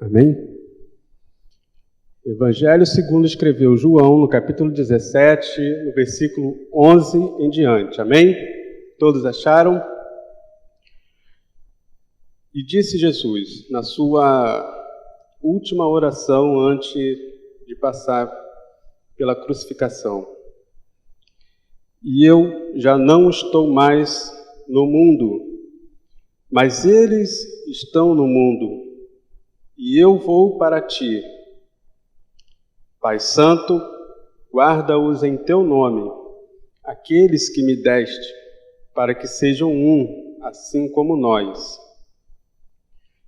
Amém? Evangelho segundo escreveu João, no capítulo 17, no versículo 11 em diante. Amém? Todos acharam? E disse Jesus, na sua última oração antes de passar pela crucificação: E eu já não estou mais no mundo, mas eles estão no mundo, e eu vou para ti. Pai Santo, guarda-os em teu nome, aqueles que me deste, para que sejam um, assim como nós.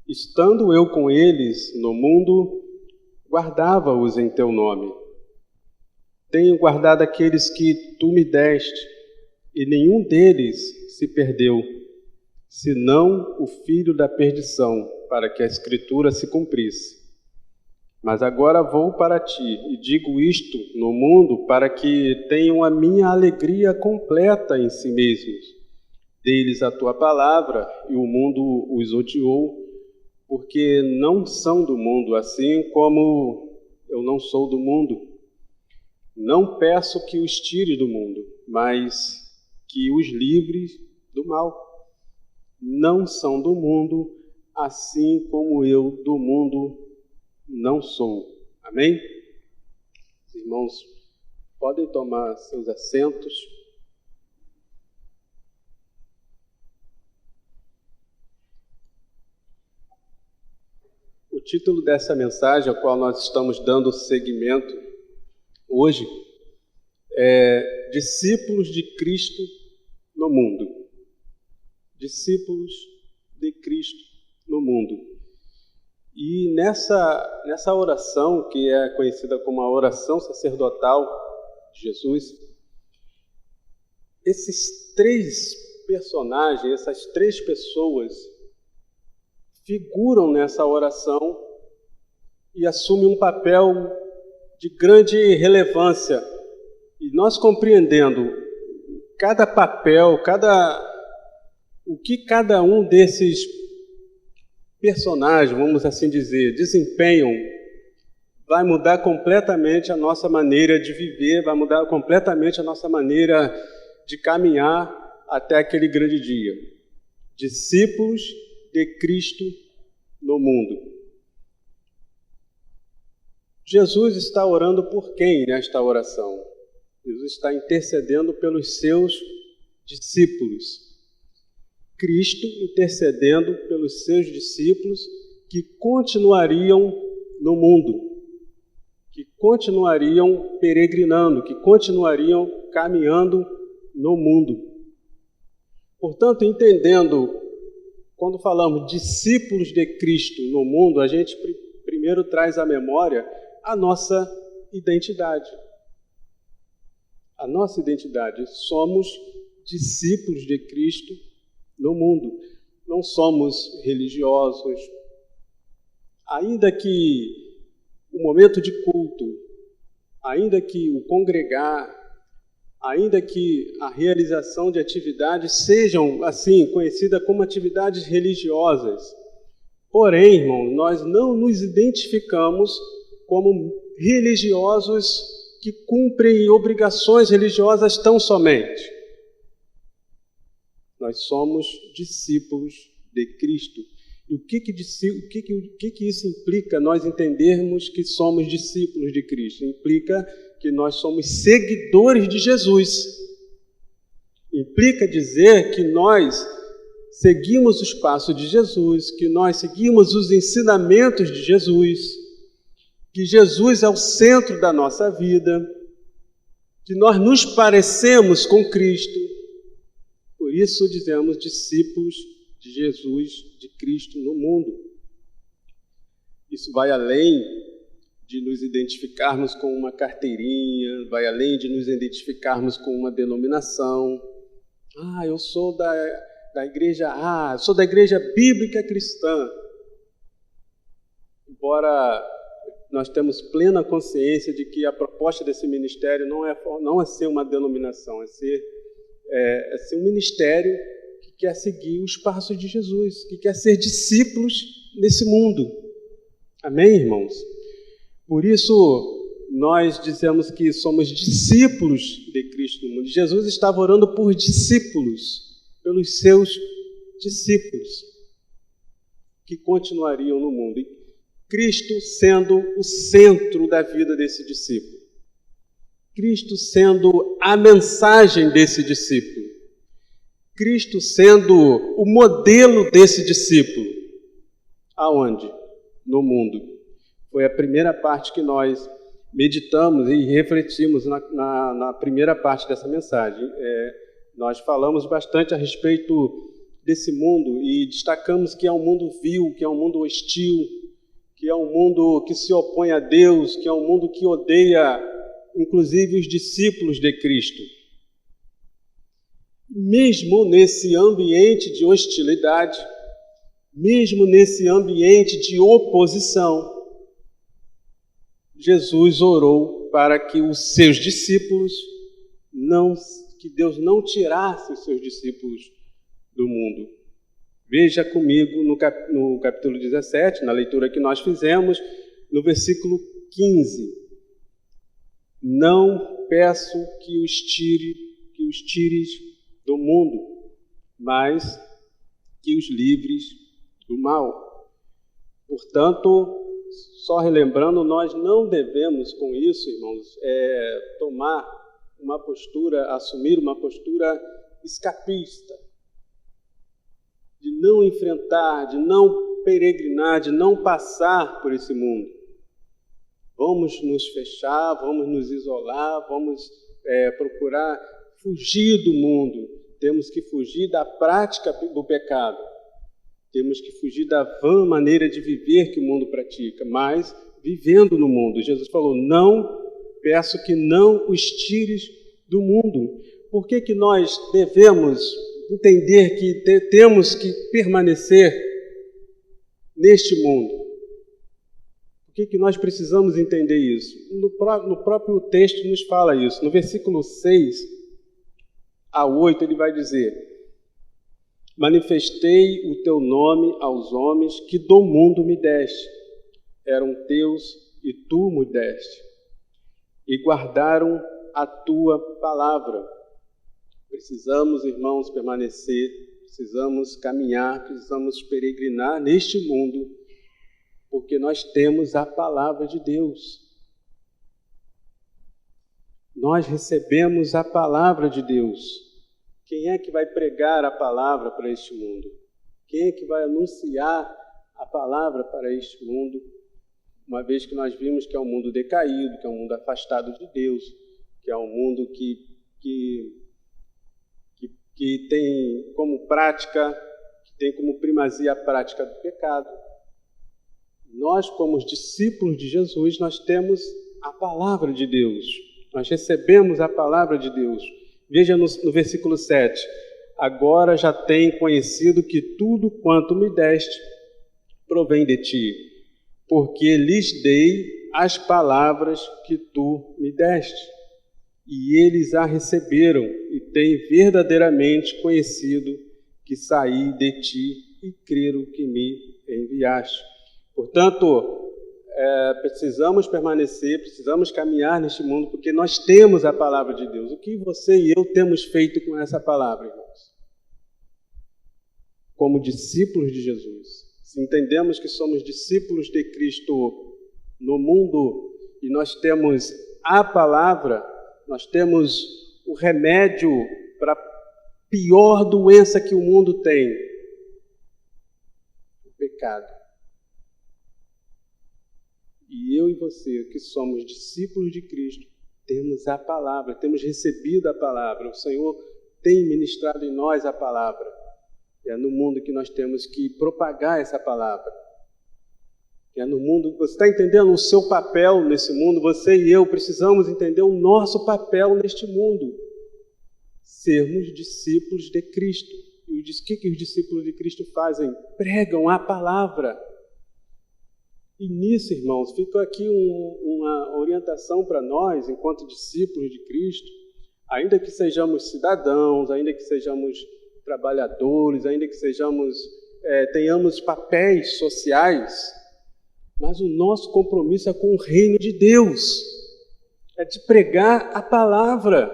Estando eu com eles no mundo, guardava-os em teu nome. Tenho guardado aqueles que tu me deste, e nenhum deles se perdeu, senão o filho da perdição, para que a Escritura se cumprisse. Mas agora vou para ti, e digo isto no mundo, para que tenham a minha alegria completa em si mesmos. Dei-lhes a tua palavra, e o mundo os odiou, porque não são do mundo, assim como eu não sou do mundo. Não peço que os tire do mundo, mas que os livre do mal. Não são do mundo, assim como eu do mundo não sou. Amém? Os irmãos podem tomar seus assentos. O título dessa mensagem, a qual nós estamos dando seguimento hoje, é Discípulos de Cristo no Mundo. Discípulos de Cristo no Mundo. E nessa oração, que é conhecida como a oração sacerdotal de Jesus, esses três personagens, essas três pessoas, figuram nessa oração e assumem um papel de grande relevância. E nós compreendendo cada papel, o que cada um desses personagens, vamos assim dizer, desempenham, vai mudar completamente a nossa maneira de viver, vai mudar completamente a nossa maneira de caminhar até aquele grande dia. Discípulos de Cristo no mundo. Jesus está orando por quem nesta oração? Jesus está intercedendo pelos seus discípulos. Cristo intercedendo pelos seus discípulos que continuariam no mundo, que continuariam peregrinando, que continuariam caminhando no mundo. Portanto, entendendo, quando falamos discípulos de Cristo no mundo, a gente primeiro traz à memória a nossa identidade. A nossa identidade. Somos discípulos de Cristo no mundo. Não somos religiosos. Ainda que o momento de culto, ainda que o congregar, ainda que a realização de atividades sejam, assim, conhecidas como atividades religiosas. Porém, irmão, nós não nos identificamos como religiosos que cumprem obrigações religiosas tão somente. Nós somos discípulos de Cristo. E o que isso implica, nós entendermos que somos discípulos de Cristo? Implica que nós somos seguidores de Jesus. Implica dizer que nós seguimos os passos de Jesus, que nós seguimos os ensinamentos de Jesus, que Jesus é o centro da nossa vida, que nós nos parecemos com Cristo. Por isso dizemos discípulos de Jesus, de Cristo no mundo. Isso vai além de nos identificarmos com uma carteirinha, vai além de nos identificarmos com uma denominação. Eu sou da igreja A, sou da igreja bíblica cristã. Embora nós temos plena consciência de que a proposta desse ministério não é ser uma denominação, é ser um ministério que quer seguir os passos de Jesus, que quer ser discípulos nesse mundo. Amém, irmãos? Por isso, nós dizemos que somos discípulos de Cristo no mundo. Jesus estava orando por discípulos, pelos seus discípulos, que continuariam no mundo. E Cristo sendo o centro da vida desse discípulo. Cristo sendo a mensagem desse discípulo. Cristo sendo o modelo desse discípulo. Aonde? No mundo. Foi a primeira parte que nós meditamos e refletimos na primeira parte dessa mensagem. Nós falamos bastante a respeito desse mundo e destacamos que é um mundo vil, que é um mundo hostil, que é um mundo que se opõe a Deus, que é um mundo que odeia, inclusive, os discípulos de Cristo. Mesmo nesse ambiente de hostilidade, mesmo nesse ambiente de oposição, Jesus orou para que os seus discípulos que Deus não tirasse os seus discípulos do mundo. Veja comigo no capítulo 17, na leitura que nós fizemos, no versículo 15. Não peço que os tires do mundo, mas que os livres do mal. Portanto, só relembrando, nós não devemos com isso, irmãos, assumir uma postura escapista, de não enfrentar, de não peregrinar, de não passar por esse mundo. Vamos nos fechar, vamos nos isolar, vamos procurar fugir do mundo. Temos que fugir da prática do pecado. Temos que fugir da vã maneira de viver que o mundo pratica, mas vivendo no mundo. Jesus falou, peço que não os tires do mundo. Por que nós devemos entender que temos que permanecer neste mundo? Por que nós precisamos entender isso? No próprio texto nos fala isso. No versículo 6 a 8 ele vai dizer: manifestei o teu nome aos homens que do mundo me deste. Eram teus e tu me deste. E guardaram a tua palavra. Precisamos, irmãos, permanecer, precisamos caminhar, precisamos peregrinar neste mundo, porque nós temos a palavra de Deus. Nós recebemos a palavra de Deus. Quem é que vai pregar a palavra para este mundo? Quem é que vai anunciar a palavra para este mundo? Uma vez que nós vimos que é um mundo decaído, que é um mundo afastado de Deus, que é um mundo que tem como prática, que tem como primazia a prática do pecado. Nós, como os discípulos de Jesus, nós temos a palavra de Deus. Nós recebemos a palavra de Deus. Veja no versículo 7. Agora já tenho conhecido que tudo quanto me deste provém de ti, porque lhes dei as palavras que tu me deste. E eles a receberam e têm verdadeiramente conhecido que saí de ti e creram que me enviaste. Portanto, precisamos permanecer, precisamos caminhar neste mundo, porque nós temos a palavra de Deus. O que você e eu temos feito com essa palavra, irmãos? Como discípulos de Jesus. Se entendemos que somos discípulos de Cristo no mundo e nós temos a palavra, nós temos o remédio para a pior doença que o mundo tem: o pecado. E eu e você, que somos discípulos de Cristo, temos a palavra, temos recebido a palavra. O Senhor tem ministrado em nós a palavra. É no mundo que nós temos que propagar essa palavra. É no mundo, você está entendendo o seu papel nesse mundo? Você e eu precisamos entender o nosso papel neste mundo. Sermos discípulos de Cristo. E o que os discípulos de Cristo fazem? Pregam a palavra. E nisso, irmãos, fica aqui uma orientação para nós, enquanto discípulos de Cristo, ainda que sejamos cidadãos, ainda que sejamos trabalhadores, ainda que tenhamos papéis sociais, mas o nosso compromisso é com o reino de Deus, é de pregar a palavra.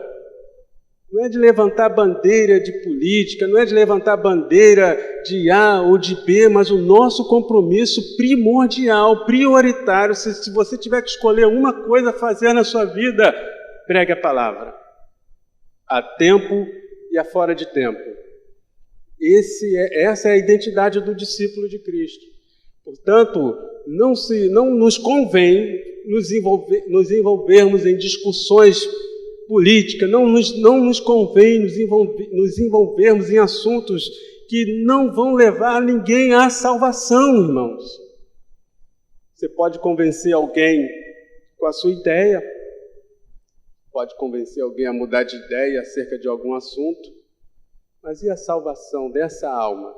Não é de levantar bandeira de política, não é de levantar bandeira de A ou de B, mas o nosso compromisso primordial, prioritário, se você tiver que escolher uma coisa a fazer na sua vida, pregue a palavra. A tempo e a fora de tempo. Essa é a identidade do discípulo de Cristo. Portanto, não nos convém nos envolvermos em discussões políticas, não nos convém nos envolvermos em assuntos que não vão levar ninguém à salvação, irmãos. Você pode convencer alguém com a sua ideia, pode convencer alguém a mudar de ideia acerca de algum assunto, mas e a salvação dessa alma?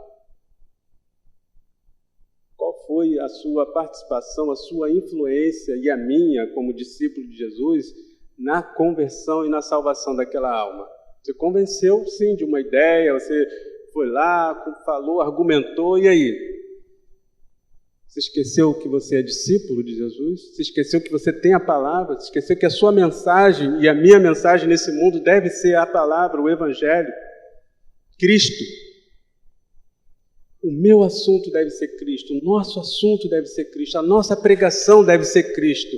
Qual foi a sua participação, a sua influência e a minha, como discípulo de Jesus, na conversão e na salvação daquela alma? Você convenceu, sim, de uma ideia, você foi lá, falou, argumentou, e aí? Você esqueceu que você é discípulo de Jesus? Você esqueceu que você tem a palavra? Você esqueceu que a sua mensagem e a minha mensagem nesse mundo deve ser a palavra, o Evangelho? Cristo. O meu assunto deve ser Cristo, o nosso assunto deve ser Cristo, a nossa pregação deve ser Cristo,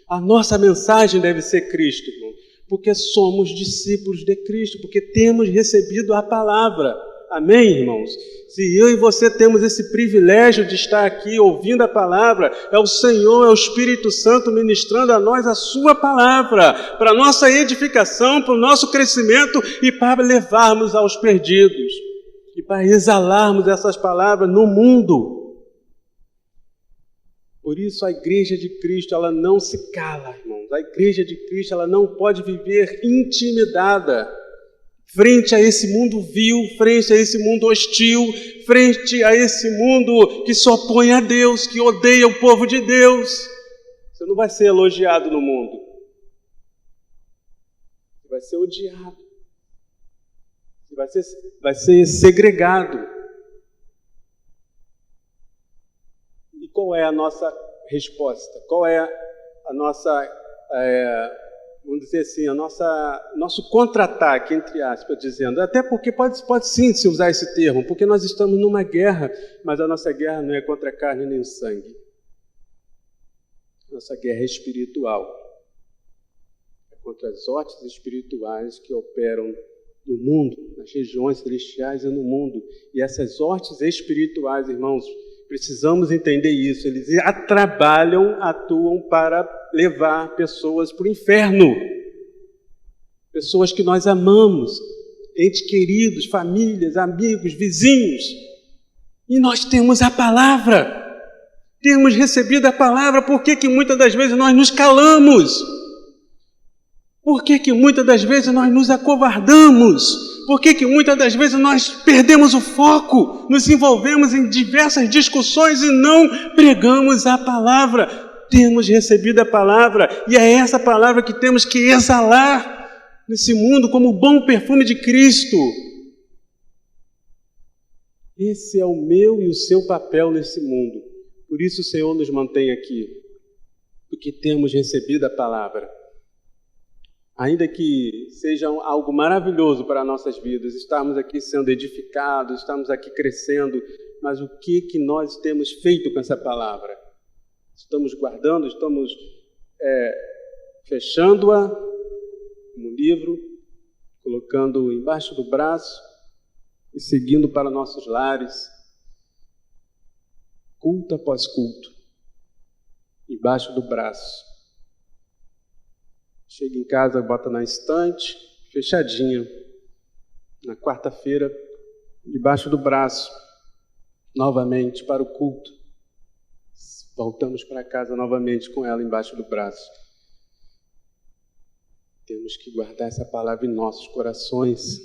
a nossa mensagem deve ser Cristo, irmão, porque somos discípulos de Cristo, porque temos recebido a palavra. Amém, irmãos? Se eu e você temos esse privilégio de estar aqui ouvindo a palavra, é o Senhor, é o Espírito Santo ministrando a nós a sua palavra, para a nossa edificação, para o nosso crescimento e para levarmos aos perdidos, e para exalarmos essas palavras no mundo. Por isso a Igreja de Cristo, ela não se cala, irmãos. A Igreja de Cristo, ela não pode viver intimidada frente a esse mundo vil, frente a esse mundo hostil, frente a esse mundo que se opõe a Deus, que odeia o povo de Deus. Você não vai ser elogiado no mundo. Você vai ser odiado. Você vai ser segregado. E qual é a nossa resposta? Qual é a nossa... vamos dizer assim, nosso contra-ataque, entre aspas, dizendo, até porque pode sim se usar esse termo, porque nós estamos numa guerra, mas a nossa guerra não é contra a carne nem o sangue. Nossa guerra é espiritual. É contra as hostes espirituais que operam no mundo, nas regiões celestiais e no mundo. E essas hostes espirituais, irmãos, precisamos entender isso. Eles atuam para levar pessoas para o inferno. Pessoas que nós amamos, entes queridos, famílias, amigos, vizinhos. E nós temos a palavra. Temos recebido a palavra. Por que muitas das vezes nós nos calamos? Por que muitas das vezes nós nos acovardamos? Por que muitas das vezes nós perdemos o foco, nos envolvemos em diversas discussões e não pregamos a palavra? Temos recebido a palavra e é essa palavra que temos que exalar nesse mundo como o bom perfume de Cristo. Esse é o meu e o seu papel nesse mundo. Por isso o Senhor nos mantém aqui, porque temos recebido a palavra. Ainda que seja algo maravilhoso para nossas vidas, estarmos aqui sendo edificados, estamos aqui crescendo, mas o que nós temos feito com essa palavra? Estamos guardando, estamos fechando-a no livro, colocando embaixo do braço e seguindo para nossos lares, culto após culto, embaixo do braço. Chega em casa, bota na estante, fechadinha. Na quarta-feira, debaixo do braço, novamente para o culto. Voltamos para casa novamente com ela embaixo do braço. Temos que guardar essa palavra em nossos corações,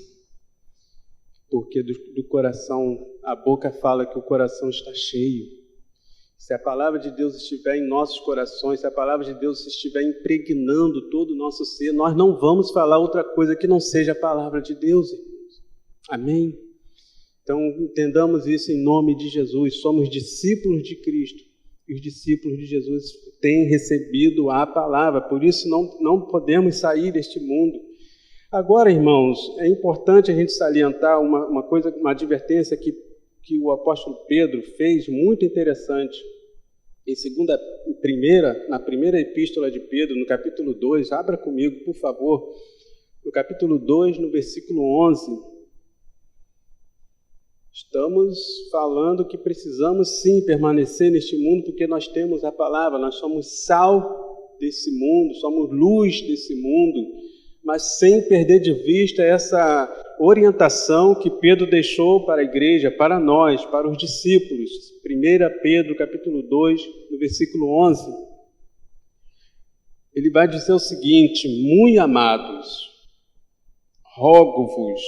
porque do coração, a boca fala que o coração está cheio. Se a palavra de Deus estiver em nossos corações, se a palavra de Deus estiver impregnando todo o nosso ser, nós não vamos falar outra coisa que não seja a palavra de Deus, irmãos. Amém? Então, entendamos isso em nome de Jesus. Somos discípulos de Cristo E os discípulos de Jesus têm recebido a palavra, por isso não podemos sair deste mundo. Agora, irmãos, é importante a gente salientar uma advertência que o apóstolo Pedro fez muito interessante. Na primeira epístola de Pedro, no capítulo 2, abra comigo, por favor, no capítulo 2, no versículo 11. Estamos falando que precisamos sim permanecer neste mundo, porque nós temos a palavra, nós somos sal desse mundo, somos luz desse mundo, mas sem perder de vista essa orientação que Pedro deixou para a igreja, para nós, para os discípulos. 1 Pedro, capítulo 2, no versículo 11. Ele vai dizer o seguinte: muito amados, rogo-vos,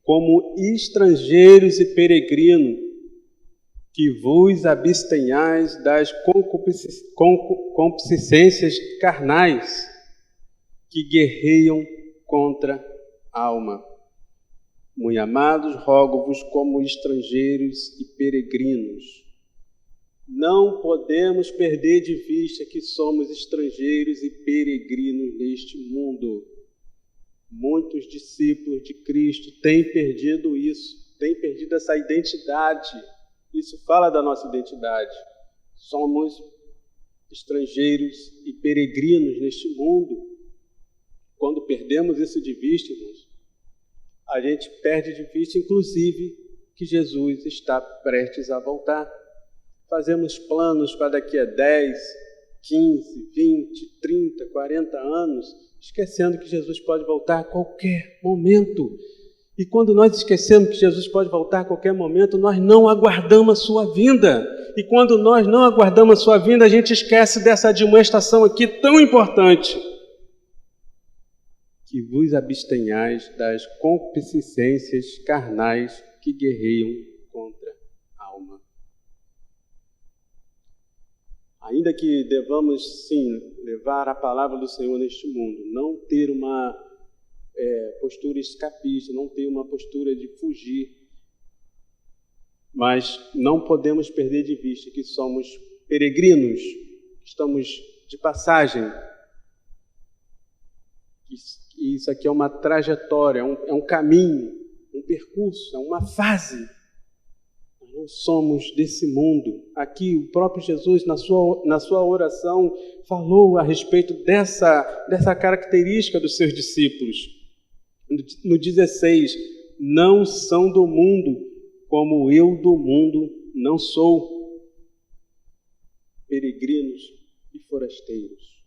como estrangeiros e peregrinos, que vos abstenhais das concupiscências carnais que guerreiam contra a alma. Muito amados, rogo-vos como estrangeiros e peregrinos. Não podemos perder de vista que somos estrangeiros e peregrinos neste mundo. Muitos discípulos de Cristo têm perdido isso, têm perdido essa identidade. Isso fala da nossa identidade. Somos estrangeiros e peregrinos neste mundo. Quando perdemos isso de vista, irmãos, a gente perde de vista, inclusive, que Jesus está prestes a voltar. Fazemos planos para daqui a 10, 15, 20, 30, 40 anos, esquecendo que Jesus pode voltar a qualquer momento. E quando nós esquecemos que Jesus pode voltar a qualquer momento, nós não aguardamos a sua vinda. E quando nós não aguardamos a sua vinda, a gente esquece dessa admoestação aqui tão importante: que vos abstenhais das concupiscências carnais que guerreiam contra a alma. Ainda que devamos, sim, levar a palavra do Senhor neste mundo, não ter uma postura escapista, não ter uma postura de fugir, mas não podemos perder de vista que somos peregrinos, estamos de passagem. Isso aqui é uma trajetória, é um caminho, um percurso, é uma fase. Nós não somos desse mundo. Aqui o próprio Jesus, na sua oração, falou a respeito dessa característica dos seus discípulos. No 16, não são do mundo, como eu do mundo não sou. Peregrinos e forasteiros.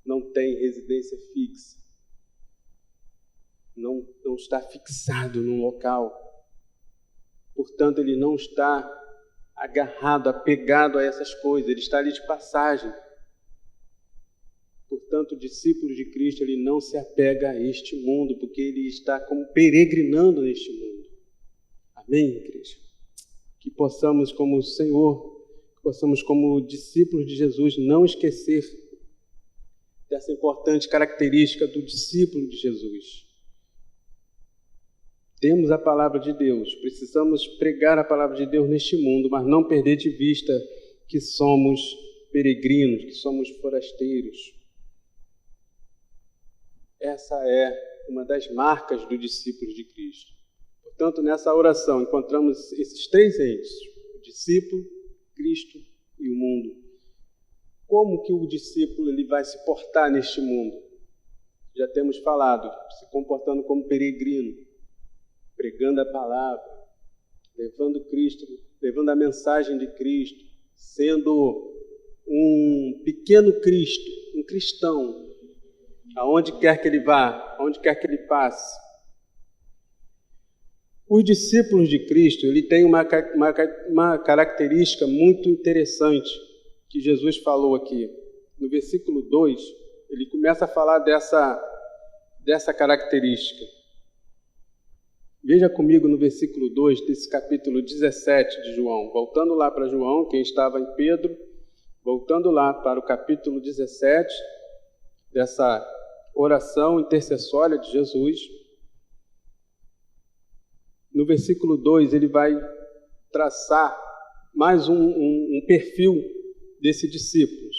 Não tem residência fixa. Não está fixado num local. Portanto, ele não está agarrado, apegado a essas coisas. Ele está ali de passagem. Portanto, o discípulo de Cristo, ele não se apega a este mundo, porque ele está como peregrinando neste mundo. Amém, igreja? Que possamos, como o Senhor, que possamos, como discípulos de Jesus, não esquecer dessa importante característica do discípulo de Jesus. Temos a palavra de Deus, precisamos pregar a palavra de Deus neste mundo, mas não perder de vista que somos peregrinos, que somos forasteiros. Essa é uma das marcas do discípulo de Cristo. Portanto, nessa oração encontramos esses três entes: o discípulo, Cristo e o mundo. Como que o discípulo ele vai se portar neste mundo? Já temos falado, se comportando como peregrino, pregando a palavra, levando Cristo, levando a mensagem de Cristo, sendo um pequeno Cristo, um cristão, aonde quer que ele vá, aonde quer que ele passe. Os discípulos de Cristo, ele tem uma característica muito interessante que Jesus falou aqui. No versículo 2, ele começa a falar dessa característica. Veja comigo no versículo 2 desse capítulo 17 de João. Voltando lá para João, quem estava em Pedro, voltando lá para o capítulo 17 dessa oração intercessória de Jesus. No versículo 2, ele vai traçar mais um perfil desses discípulos.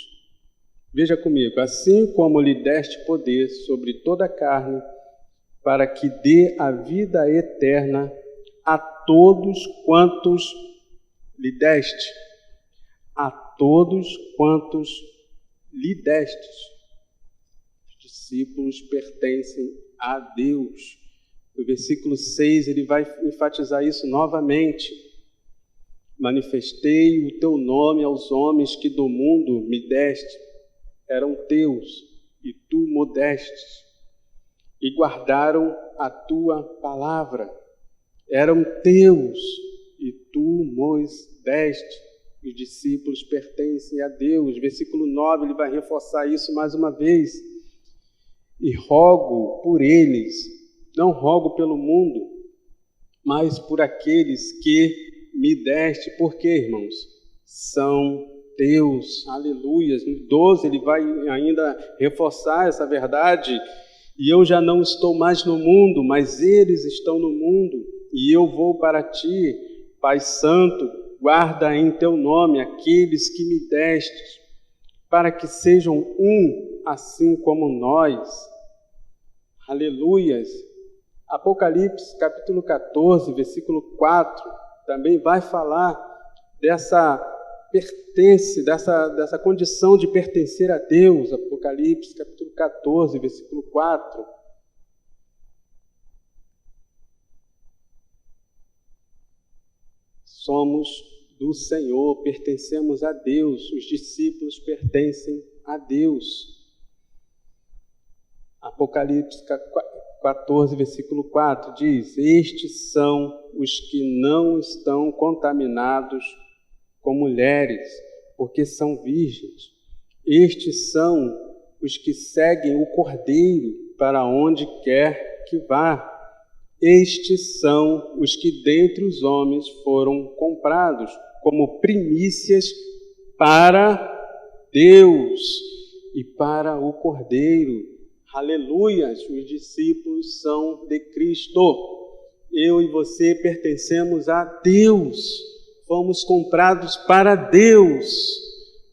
Veja comigo, assim como lhe deste poder sobre toda a carne, para que dê a vida eterna a todos quantos lhe deste. A todos quantos lhe destes. Os discípulos pertencem a Deus. No versículo 6, ele vai enfatizar isso novamente. Manifestei o teu nome aos homens que do mundo me deste. Eram teus, e tu mo destes. E guardaram a tua palavra. Eram teus, e tu mos deste. Os discípulos pertencem a Deus. Versículo 9, ele vai reforçar isso mais uma vez. E rogo por eles, não rogo pelo mundo, mas por aqueles que me deste. Por quê, irmãos? São teus. Aleluia. No 12, ele vai ainda reforçar essa verdade. E eu já não estou mais no mundo, mas eles estão no mundo. E eu vou para ti, Pai Santo, guarda em teu nome aqueles que me destes, para que sejam um, assim como nós. Aleluias. Apocalipse, capítulo 14, versículo 4, também vai falar dessa dessa condição de pertencer a Deus. Apocalipse, capítulo 14, versículo 4. Somos do Senhor, pertencemos a Deus, os discípulos pertencem a Deus. Apocalipse 14, versículo 4 diz: estes são os que não estão contaminados com mulheres, porque são virgens. Estes são os que seguem o Cordeiro para onde quer que vá. Estes são os que dentre os homens foram comprados como primícias para Deus e para o Cordeiro. Aleluia! Os discípulos são de Cristo. Eu e você pertencemos a Deus. Fomos comprados para Deus.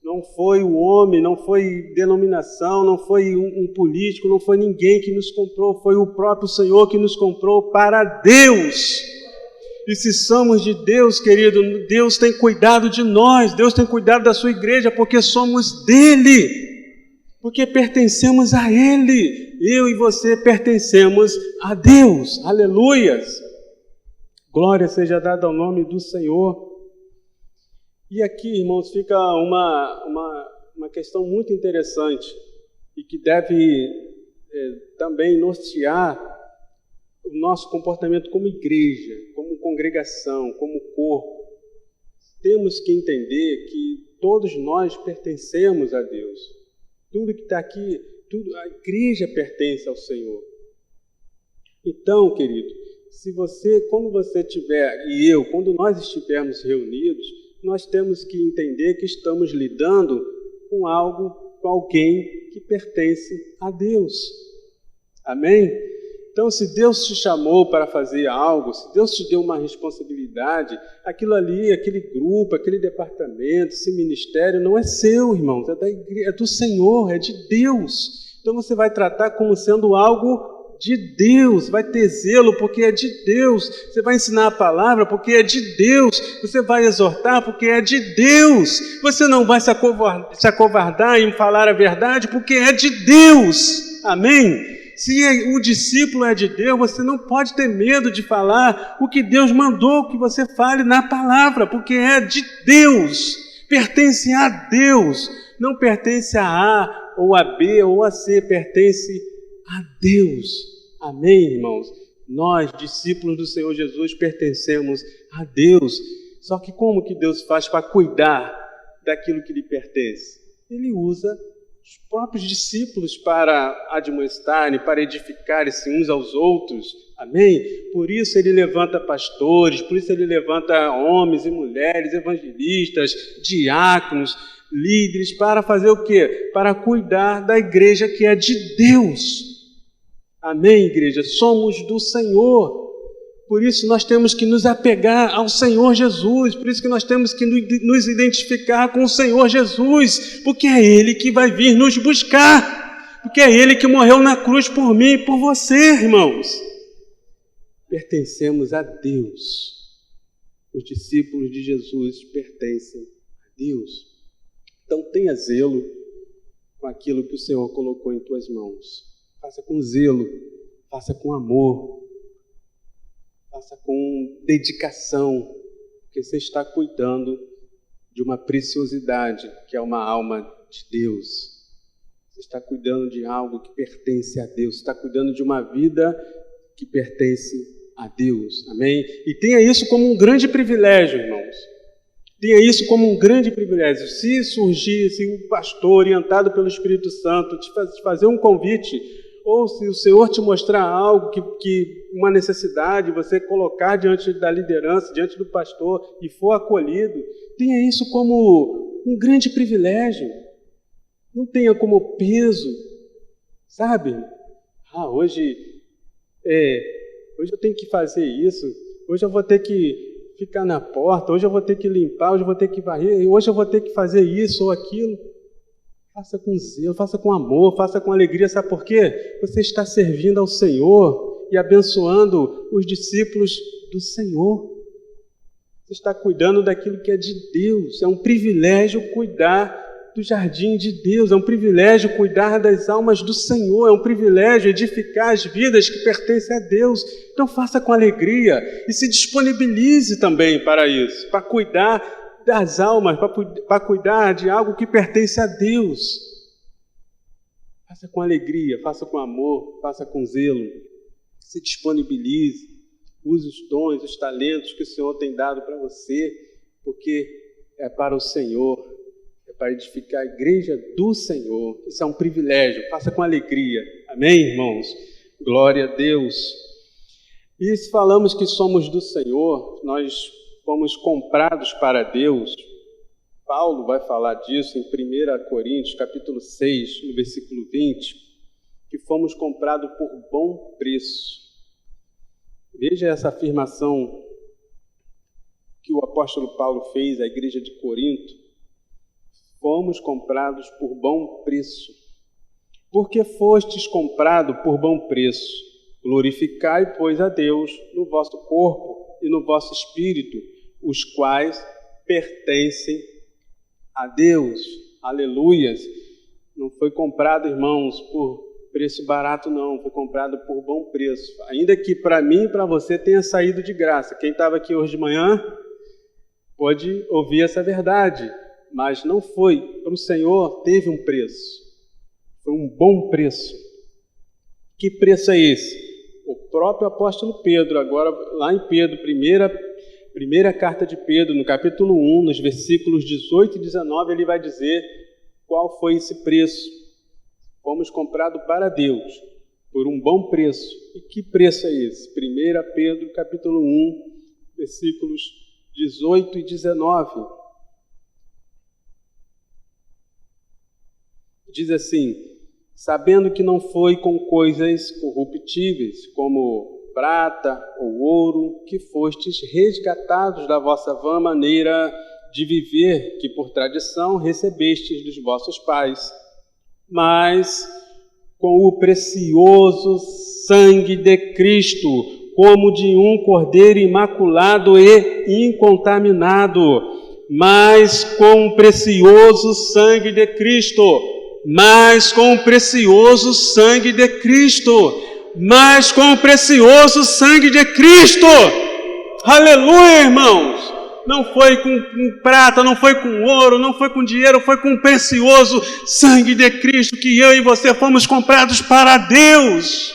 Não foi o homem, não foi denominação, não foi um político, não foi ninguém que nos comprou, foi o próprio Senhor que nos comprou para Deus. E se somos de Deus, querido, Deus tem cuidado de nós, Deus tem cuidado da sua igreja, porque somos dele, porque pertencemos a Ele. Eu e você pertencemos a Deus. Aleluias! Glória seja dada ao nome do Senhor. E aqui, irmãos, fica uma questão muito interessante e que deve também nortear o nosso comportamento como igreja, como congregação, como corpo. Temos que entender que todos nós pertencemos a Deus. Tudo que está aqui, a igreja pertence ao Senhor. Então, querido, quando você tiver, e eu, quando nós estivermos reunidos, nós temos que entender que estamos lidando com alguém que pertence a Deus. Amém? Então, se Deus te chamou para fazer algo, se Deus te deu uma responsabilidade, aquilo ali, aquele grupo, aquele departamento, esse ministério não é seu, irmãos, é da igreja, é do Senhor, é de Deus. Então, você vai tratar como sendo algo de Deus, vai ter zelo porque é de Deus, você vai ensinar a palavra porque é de Deus, você vai exortar porque é de Deus, você não vai se acovardar em falar a verdade porque é de Deus. Amém? Se o discípulo é de Deus, você não pode ter medo de falar o que Deus mandou que você fale na palavra, porque é de Deus, pertence a Deus, não pertence a A ou a B ou a C, pertence a Deus. Amém, irmãos? Nós, discípulos do Senhor Jesus, pertencemos a Deus. Só que como que Deus faz para cuidar daquilo que lhe pertence? Ele usa os próprios discípulos para admoestarem, para edificarem-se uns aos outros. Amém? Por isso ele levanta pastores, por isso ele levanta homens e mulheres, evangelistas, diáconos, líderes, para fazer o quê? Para cuidar da igreja que é de Deus. Amém, igreja? Somos do Senhor. Por isso nós temos que nos apegar ao Senhor Jesus, por isso que nós temos que nos identificar com o Senhor Jesus, porque é Ele que vai vir nos buscar, porque é Ele que morreu na cruz por mim e por você, irmãos. Pertencemos a Deus. Os discípulos de Jesus pertencem a Deus. Então tenha zelo com aquilo que o Senhor colocou em tuas mãos. Faça com zelo, faça com amor, faça com dedicação, porque você está cuidando de uma preciosidade, que é uma alma de Deus. Você está cuidando de algo que pertence a Deus. Você está cuidando de uma vida que pertence a Deus. Amém? E tenha isso como um grande privilégio, irmãos. Tenha isso como um grande privilégio. Se surgisse um pastor orientado pelo Espírito Santo te fazer um convite, ou se o Senhor te mostrar algo que uma necessidade, você colocar diante da liderança, diante do pastor e for acolhido, tenha isso como um grande privilégio. Não tenha como peso, sabe? Hoje eu tenho que fazer isso, hoje eu vou ter que ficar na porta, hoje eu vou ter que limpar, hoje eu vou ter que varrer, hoje eu vou ter que fazer isso ou aquilo. Faça com zelo, faça com amor, faça com alegria. Sabe por quê? Você está servindo ao Senhor e abençoando os discípulos do Senhor. Você está cuidando daquilo que é de Deus. É um privilégio cuidar do jardim de Deus. É um privilégio cuidar das almas do Senhor. É um privilégio edificar as vidas que pertencem a Deus. Então faça com alegria e se disponibilize também para isso, para cuidar das almas, para cuidar de algo que pertence a Deus. Faça com alegria, faça com amor, faça com zelo. Se disponibilize, use os dons, os talentos que o Senhor tem dado para você, porque é para o Senhor, é para edificar a igreja do Senhor. Isso é um privilégio, faça com alegria. Amém, irmãos? Glória a Deus. E se falamos que somos do Senhor, nós fomos comprados para Deus. Paulo vai falar disso em 1 Coríntios, capítulo 6, no versículo 20, que fomos comprados por bom preço. Veja essa afirmação que o apóstolo Paulo fez à igreja de Corinto. Fomos comprados por bom preço. Porque fostes comprado por bom preço. Glorificai, pois, a Deus no vosso corpo e no vosso espírito, os quais pertencem a Deus. Aleluias! Não foi comprado, irmãos, por preço barato, não. Foi comprado por bom preço. Ainda que para mim e para você tenha saído de graça. Quem estava aqui hoje de manhã pode ouvir essa verdade. Mas não foi. Para o Senhor teve um preço. Foi um bom preço. Que preço é esse? O próprio apóstolo Pedro, agora lá em Pedro, primeira carta de Pedro, no capítulo 1, nos versículos 18 e 19, ele vai dizer qual foi esse preço. Fomos comprados para Deus, por um bom preço. E que preço é esse? 1 Pedro, capítulo 1, versículos 18 e 19. Diz assim: sabendo que não foi com coisas corruptíveis, como prata ou ouro, que fostes resgatados da vossa vã maneira de viver, que por tradição recebestes dos vossos pais, mas com o precioso sangue de Cristo, como de um cordeiro imaculado e incontaminado, mas com o precioso sangue de Cristo, mas com o precioso sangue de Cristo, mas com o precioso sangue de Cristo. Aleluia, irmãos! Não foi com prata, não foi com ouro, não foi com dinheiro, foi com o precioso sangue de Cristo que eu e você fomos comprados para Deus.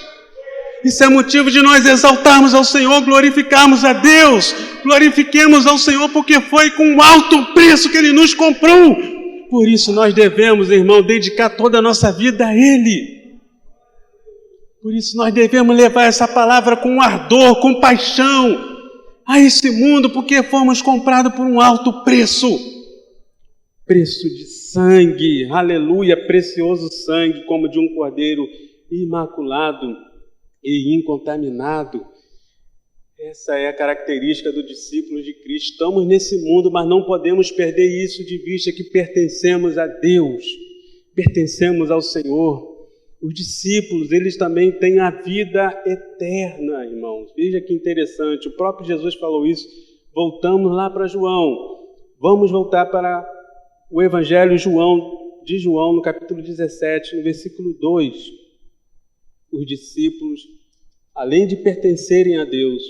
Isso é motivo de nós exaltarmos ao Senhor, glorificarmos a Deus, glorifiquemos ao Senhor, porque foi com um alto preço que Ele nos comprou. Por isso nós devemos, irmão, dedicar toda a nossa vida a Ele. Por isso nós devemos levar essa palavra com ardor, com paixão a esse mundo, porque fomos comprados por um alto preço. Preço de sangue, aleluia, precioso sangue, como de um cordeiro imaculado e incontaminado. Essa é a característica do discípulo de Cristo. Estamos nesse mundo, mas não podemos perder isso de vista, que pertencemos a Deus, pertencemos ao Senhor. Os discípulos, eles também têm a vida eterna, irmãos. Veja que interessante, o próprio Jesus falou isso. Voltamos lá para João. Vamos voltar para o Evangelho de João, no capítulo 17, no versículo 2. Os discípulos, além de pertencerem a Deus,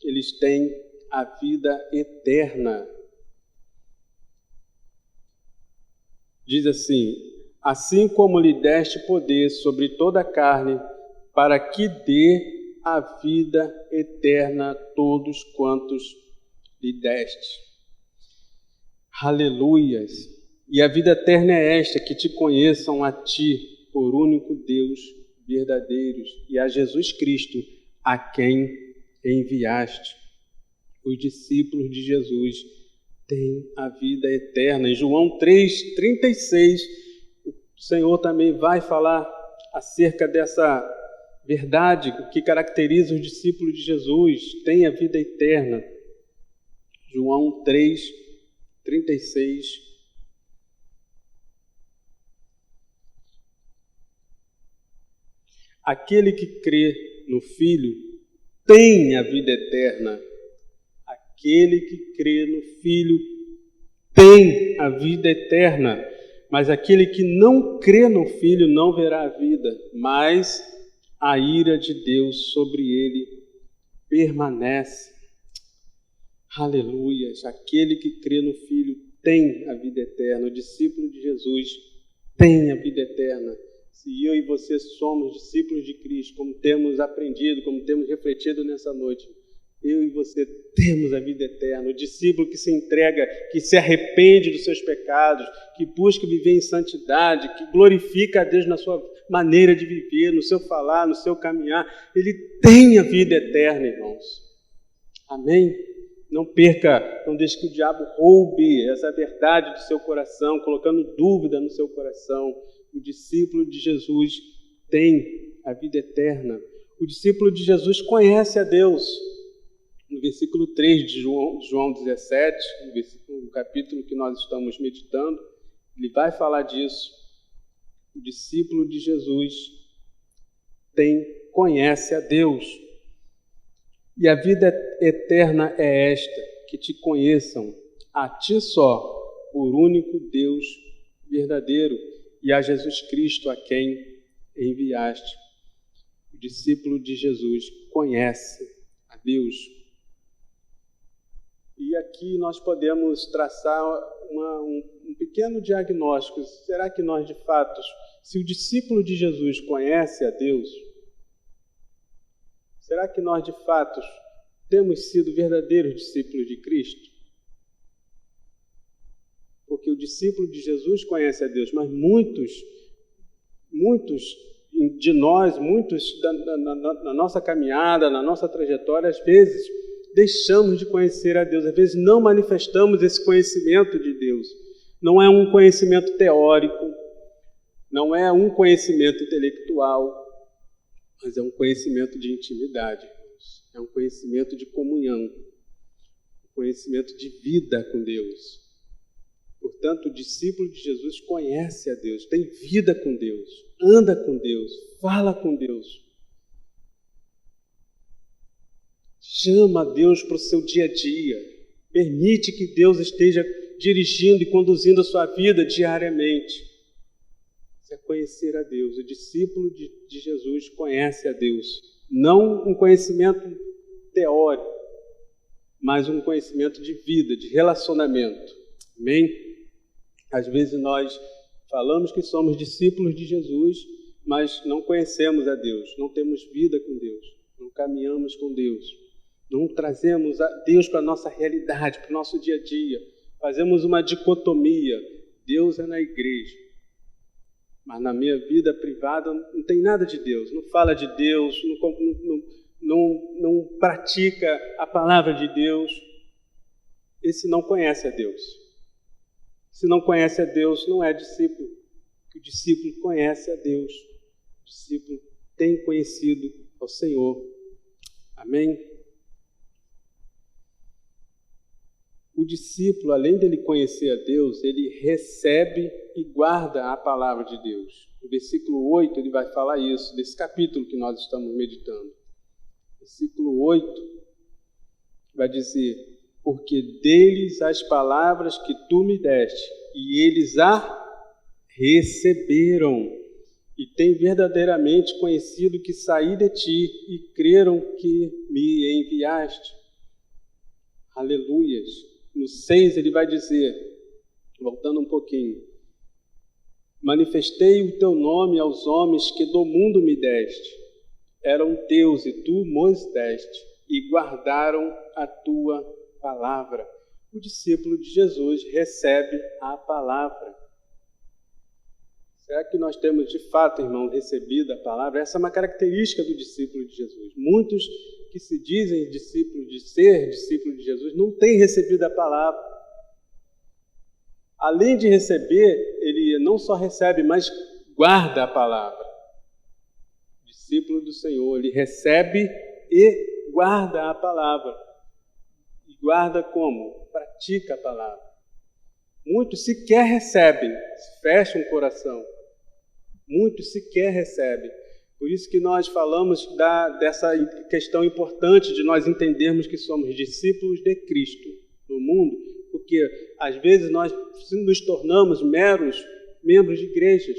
eles têm a vida eterna. Diz assim: assim como lhe deste poder sobre toda a carne, para que dê a vida eterna a todos quantos lhe deste. Aleluias! E a vida eterna é esta, que te conheçam a ti, por único Deus verdadeiro, e a Jesus Cristo, a quem enviaste. Os discípulos de Jesus têm a vida eterna. Em João 3,36, o Senhor também vai falar acerca dessa verdade que caracteriza os discípulos de Jesus, têm a vida eterna. João 3,36. Aquele que crê no Filho tem a vida eterna. Aquele que crê no Filho tem a vida eterna. Mas aquele que não crê no Filho não verá a vida, mas a ira de Deus sobre ele permanece. Aleluia! Aquele que crê no Filho tem a vida eterna. O discípulo de Jesus tem a vida eterna. Se eu e você somos discípulos de Cristo, como temos aprendido, como temos refletido nessa noite, eu e você temos a vida eterna. O discípulo que se entrega, que se arrepende dos seus pecados, que busca viver em santidade, que glorifica a Deus na sua maneira de viver, no seu falar, no seu caminhar, ele tem a vida eterna, irmãos. Amém? Não perca, não deixe que o diabo roube essa verdade do seu coração, colocando dúvida no seu coração. O discípulo de Jesus tem a vida eterna. O discípulo de Jesus conhece a Deus. No versículo 3 de João 17, no capítulo que nós estamos meditando, ele vai falar disso. O discípulo de Jesus conhece a Deus. E a vida eterna é esta, que te conheçam a ti só, por único Deus verdadeiro, e a Jesus Cristo, a quem enviaste. O discípulo de Jesus conhece a Deus. E aqui nós podemos traçar um pequeno diagnóstico. Será que nós, de fato, se o discípulo de Jesus conhece a Deus, será que nós, de fato, temos sido verdadeiros discípulos de Cristo? Porque o discípulo de Jesus conhece a Deus, mas muitos de nós, muitos na nossa caminhada, na nossa trajetória, às vezes deixamos de conhecer a Deus, às vezes não manifestamos esse conhecimento de Deus. Não é um conhecimento teórico, não é um conhecimento intelectual, mas é um conhecimento de intimidade, é um conhecimento de comunhão, um conhecimento de vida com Deus. Portanto, o discípulo de Jesus conhece a Deus, tem vida com Deus, anda com Deus, fala com Deus. Chama a Deus para o seu dia a dia. Permite que Deus esteja dirigindo e conduzindo a sua vida diariamente. Isso é conhecer a Deus. O discípulo de Jesus conhece a Deus. Não um conhecimento teórico, mas um conhecimento de vida, de relacionamento. Amém? Às vezes nós falamos que somos discípulos de Jesus, mas não conhecemos a Deus, não temos vida com Deus, não caminhamos com Deus, não trazemos a Deus para a nossa realidade, para o nosso dia a dia. Fazemos uma dicotomia: Deus é na igreja, mas na minha vida privada não tem nada de Deus, não fala de Deus, não pratica a palavra de Deus. Esse não conhece a Deus. Se não conhece a Deus, não é discípulo. O discípulo conhece a Deus. O discípulo tem conhecido ao Senhor. Amém? o discípulo, além dele conhecer a Deus, ele recebe e guarda a palavra de Deus. No versículo 8 ele vai falar isso, desse capítulo que nós estamos meditando. Versículo 8 vai dizer: porque deles as palavras que tu me deste, e eles a receberam, e têm verdadeiramente conhecido que saí de ti, e creram que me enviaste. Aleluias. No 6 ele vai dizer, voltando um pouquinho: manifestei o teu nome aos homens que do mundo me deste. Eram teus e tu mos deste, e guardaram a tua palavra. O discípulo de Jesus recebe a palavra. Será que nós temos de fato, irmão, recebido a palavra? Essa é uma característica do discípulo de Jesus. Muitos que se dizem discípulos de Jesus, não têm recebido a palavra. Além de receber, ele não só recebe, mas guarda a palavra. O discípulo do Senhor, ele recebe e guarda a palavra. E guarda como? Pratica a palavra. Muitos sequer recebem, fecham o coração. Muitos sequer recebem. Por isso que nós falamos dessa questão importante de nós entendermos que somos discípulos de Cristo no mundo, porque às vezes nós nos tornamos meros membros de igrejas,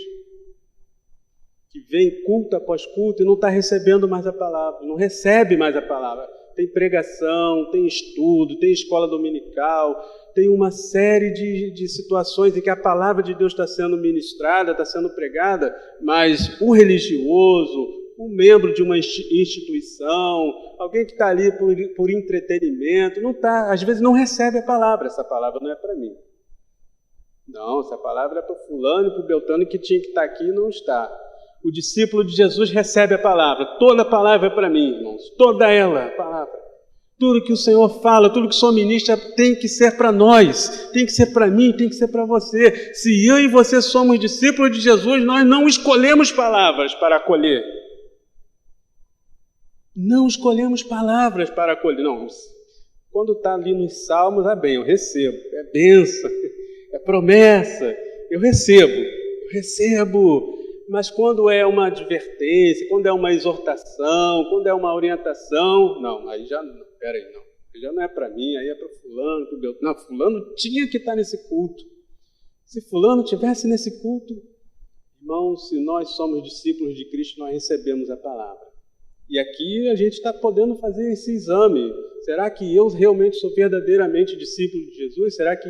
que vem culto após culto e não está recebendo mais a palavra, não recebe mais a palavra. Tem pregação, tem estudo, tem escola dominical, tem uma série de situações em que a palavra de Deus está sendo ministrada, está sendo pregada, mas o religioso, o membro de uma instituição, alguém que está ali por entretenimento, não tá, às vezes não recebe a palavra. Essa palavra não é para mim. Não, essa palavra é para fulano e para o beltrano que tinha que estar aqui e não está. O discípulo de Jesus recebe a palavra. Toda a palavra é para mim, irmãos. Toda ela, a palavra. Tudo que o Senhor fala, tudo que o Senhor ministra tem que ser para nós, tem que ser para mim, tem que ser para você. Se eu e você somos discípulos de Jesus, nós não escolhemos palavras para acolher. Não escolhemos palavras para acolher. Não, quando está ali nos Salmos, é bem, eu recebo. É bênção, é promessa, eu recebo. Mas quando é uma advertência, quando é uma exortação, quando é uma orientação, não, aí já não, peraí, não. Já não é para mim, aí é para fulano, para o beltrano. Não, fulano tinha que estar nesse culto. Se fulano estivesse nesse culto, irmão, se nós somos discípulos de Cristo, nós recebemos a palavra. E aqui a gente está podendo fazer esse exame. Será que eu realmente sou verdadeiramente discípulo de Jesus? Será que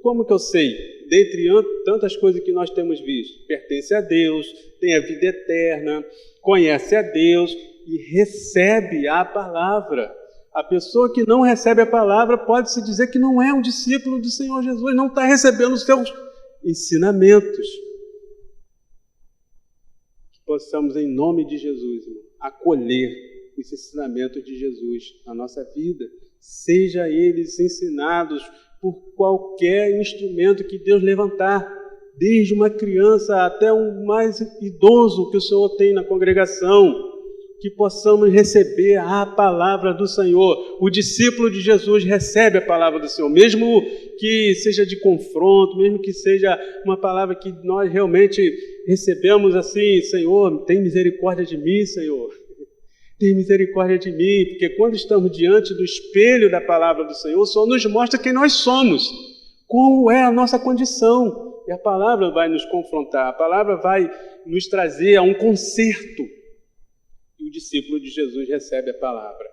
como que eu sei? Dentre tantas coisas que nós temos visto, pertence a Deus, tem a vida eterna, conhece a Deus e recebe a palavra. A pessoa que não recebe a palavra pode-se dizer que não é um discípulo do Senhor Jesus, não está recebendo os seus ensinamentos. Que possamos, em nome de Jesus, acolher os ensinamentos de Jesus na nossa vida, seja eles ensinados por qualquer instrumento que Deus levantar, desde uma criança até um mais idoso que o Senhor tem na congregação, que possamos receber a palavra do Senhor. O discípulo de Jesus recebe a palavra do Senhor, mesmo que seja de confronto, mesmo que seja uma palavra que nós realmente recebemos assim: Senhor, tem misericórdia de mim, Senhor. Tem misericórdia de mim, porque quando estamos diante do espelho da palavra do Senhor, o Senhor nos mostra quem nós somos, como é a nossa condição. E a palavra vai nos confrontar, a palavra vai nos trazer a um conserto. E o discípulo de Jesus recebe a palavra.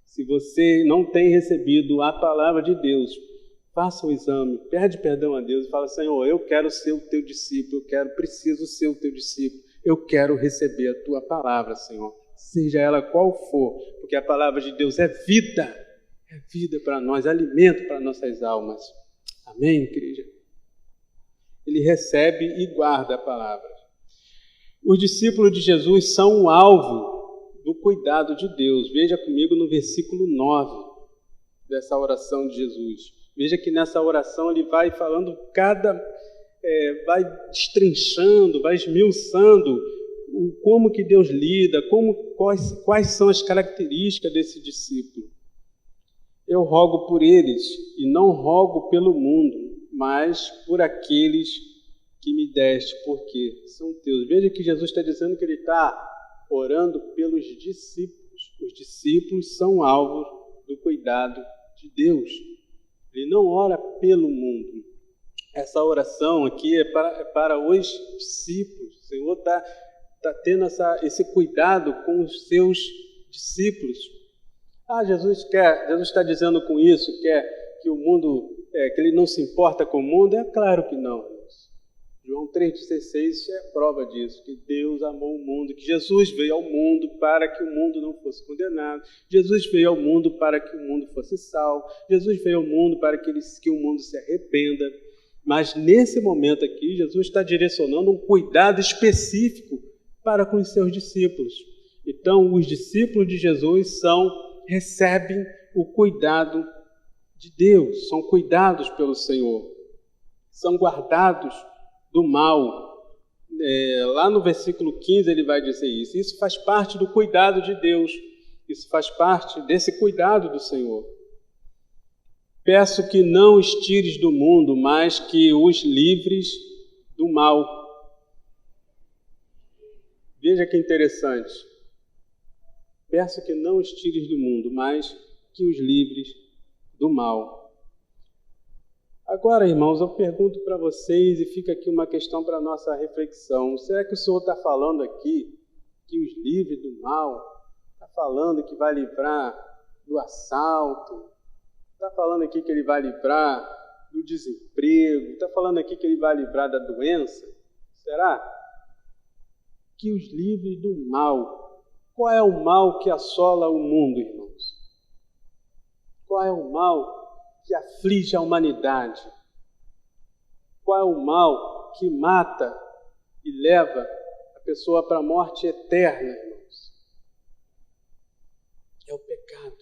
Se você não tem recebido a palavra de Deus, faça um exame, pede perdão a Deus e fala: Senhor, eu quero ser o teu discípulo, preciso ser o teu discípulo, eu quero receber a tua palavra, Senhor. Seja ela qual for, porque a palavra de Deus é vida para nós, alimento para nossas almas. Amém, igreja? Ele recebe e guarda a palavra. Os discípulos de Jesus são o alvo do cuidado de Deus. Veja comigo no versículo 9 dessa oração de Jesus. Veja que nessa oração ele vai falando vai destrinchando, vai esmiuçando como que Deus lida, quais são as características desse discípulo. Eu rogo por eles, e não rogo pelo mundo, mas por aqueles que me deste, porque são teus. Veja que Jesus está dizendo que ele está orando pelos discípulos. Os discípulos são alvos do cuidado de Deus. Ele não ora pelo mundo. Essa oração aqui é para os discípulos. O Senhor está tendo esse cuidado com os seus discípulos. Jesus está dizendo com isso que o mundo, que ele não se importa com o mundo? É claro que não. João 3,16 é prova disso, que Deus amou o mundo, que Jesus veio ao mundo para que o mundo não fosse condenado, Jesus veio ao mundo para que o mundo fosse salvo, Jesus veio ao mundo para que o mundo se arrependa. Mas nesse momento aqui, Jesus está direcionando um cuidado específico para com os seus discípulos. Então, os discípulos de Jesus recebem o cuidado de Deus, são cuidados pelo Senhor, são guardados do mal. Lá no versículo 15 ele vai dizer isso. Isso faz parte do cuidado de Deus, isso faz parte desse cuidado do Senhor. Peço que não os tires do mundo, mas que os livres do mal. Veja que interessante. Peço que não os tires do mundo, mas que os livres do mal. Agora, irmãos, eu pergunto para vocês, e fica aqui uma questão para a nossa reflexão. Será que o Senhor está falando aqui que os livre do mal? Está falando que vai livrar do assalto? Está falando aqui que ele vai livrar do desemprego? Está falando aqui que ele vai livrar da doença? Será? Que os livre do mal. Qual é o mal que assola o mundo, irmãos? Qual é o mal que aflige a humanidade? Qual é o mal que mata e leva a pessoa para a morte eterna, irmãos? É o pecado.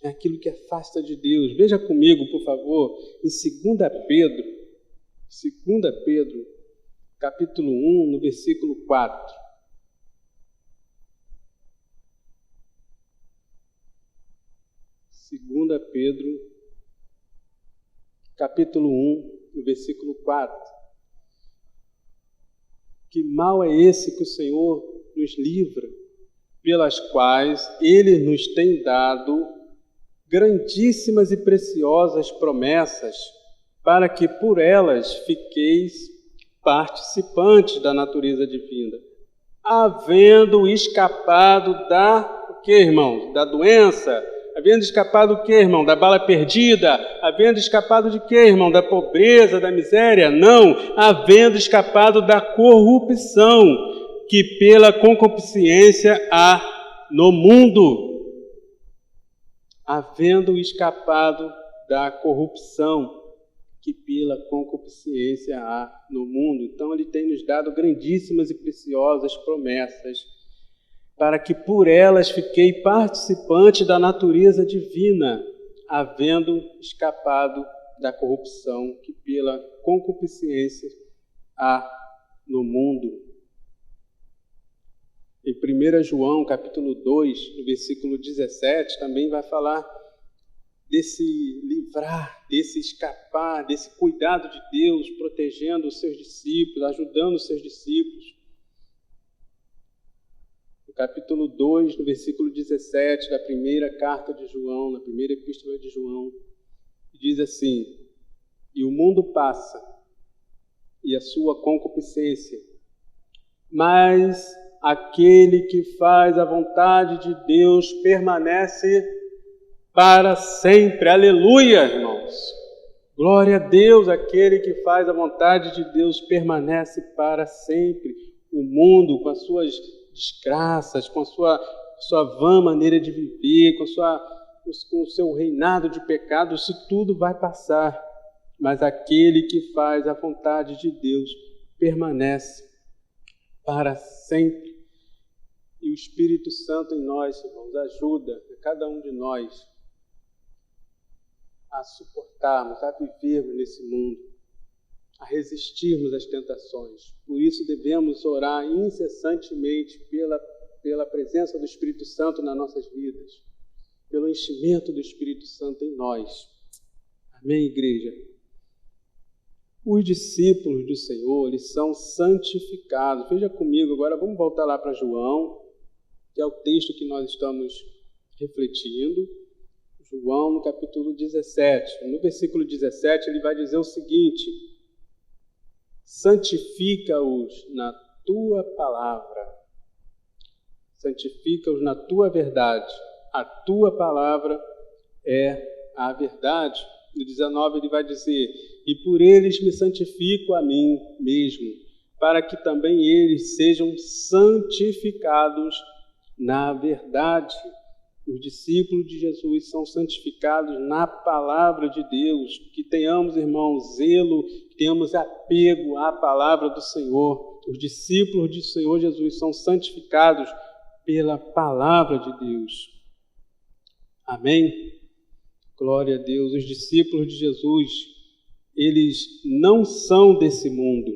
É aquilo que afasta de Deus. Veja comigo, por favor, em 2 Pedro, capítulo 1, no versículo 4. 2 Pedro, capítulo 1, no versículo 4. Que mal é esse que o Senhor nos livra, pelas quais Ele nos tem dado grandíssimas e preciosas promessas, para que por elas fiqueis participantes da natureza divina, havendo escapado o quê, irmãos? Da doença. Havendo escapado do quê, irmão? Da bala perdida? Havendo escapado de quê, irmão? Da pobreza, da miséria? Não, havendo escapado da corrupção que pela concupiscência há no mundo. Havendo escapado da corrupção que pela concupiscência há no mundo. Então ele tem nos dado grandíssimas e preciosas promessas, para que por elas fiquei participante da natureza divina, havendo escapado da corrupção que pela concupiscência há no mundo. Em 1 João, capítulo 2, no versículo 17, também vai falar desse livrar, desse escapar, desse cuidado de Deus, protegendo os seus discípulos, ajudando os seus discípulos. Capítulo 2, no versículo 17 da primeira carta de João, na primeira epístola de João, diz assim: e o mundo passa, e a sua concupiscência, mas aquele que faz a vontade de Deus permanece para sempre. Aleluia, irmãos! Glória a Deus, aquele que faz a vontade de Deus permanece para sempre. O mundo, com as suas desgraças, com a sua vã maneira de viver, com o seu reinado de pecado, isso tudo vai passar. Mas aquele que faz a vontade de Deus permanece para sempre. E o Espírito Santo em nós, irmãos, ajuda a cada um de nós a suportarmos, a vivermos nesse mundo, a resistirmos às tentações. Por isso devemos orar incessantemente pela presença do Espírito Santo nas nossas vidas. pelo enchimento do Espírito Santo em nós. Amém, igreja? Os discípulos do Senhor, eles são santificados. Veja comigo, agora vamos voltar lá para João, que é o texto que nós estamos refletindo. João, no capítulo 17. No versículo 17, ele vai dizer o seguinte: santifica-os na tua palavra. Santifica-os na tua verdade. A tua palavra é a verdade. No 19 ele vai dizer: e por eles me santifico a mim mesmo, para que também eles sejam santificados na verdade. Os discípulos de Jesus são santificados na palavra de Deus. Que tenhamos, irmãos, zelo, que tenhamos apego à palavra do Senhor. Os discípulos do Senhor Jesus são santificados pela palavra de Deus. Amém? Glória a Deus. Os discípulos de Jesus, eles não são desse mundo.